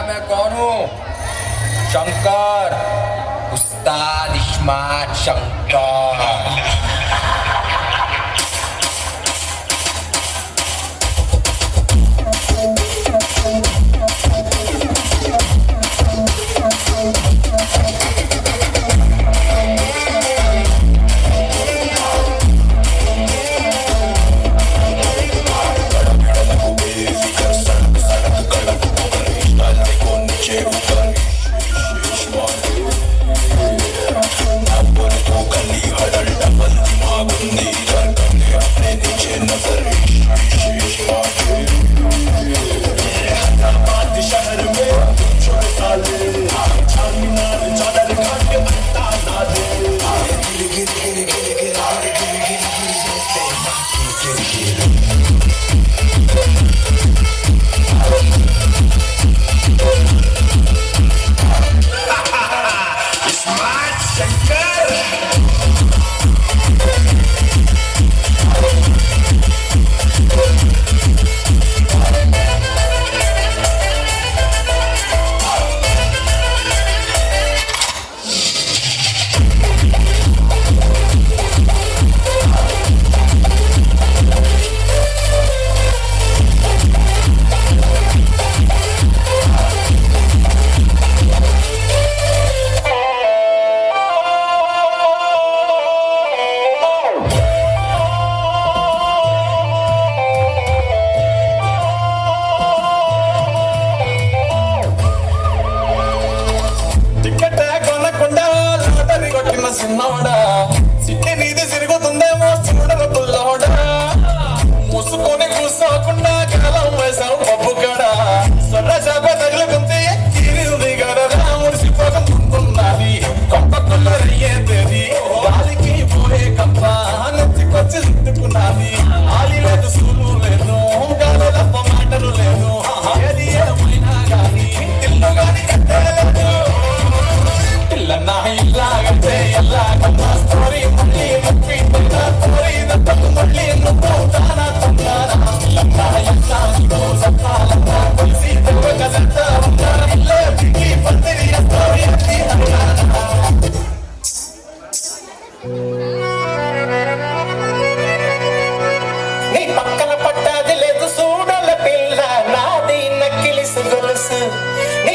मैं कौन हूँ? शंकर, उस्ताद इस्मात शंकर। సిన్నోడా సిట్టి నీది సిరుగుతుందేమో చూడను పుల్లోడా మూసుకొని కూసోకుండా కాలం వేసావు పప్పు కాడా సొర్ర చేప తగులుకుంటే తీరింది గడరా మురిసిపోకుంటున్నది కొంపకుల్ల రయ్యేది గాలికి పోయే కంప నెత్తికొచ్చి దిద్దుకున్నది ఆలి లేదు సూలు లేదు గాలి తప్ప మాటలు లేదు ఏది ఏమైనా గాని ఇల్లు గాని కట్టలేదు ఇల్లన్నా ఇల్లాగంటే ఎల్లాగన్నా స్టోరీ మళ్ళీ నొప్పి స్టోరీ దత్తకు మళ్ళీ నువ్వు తానా తందానా ఇల్లన్నా ఇల్లాగో సత్తాలన్నా కలిసి తెగ జంట ఉన్నా ఇల్లే పికి పందిరి స్టోరీ అన్ని అన్నానా నీ పక్కన పట్టాది లేదు చూడల పిల్ల నాది నక్కిలిసి గొలుసు నీ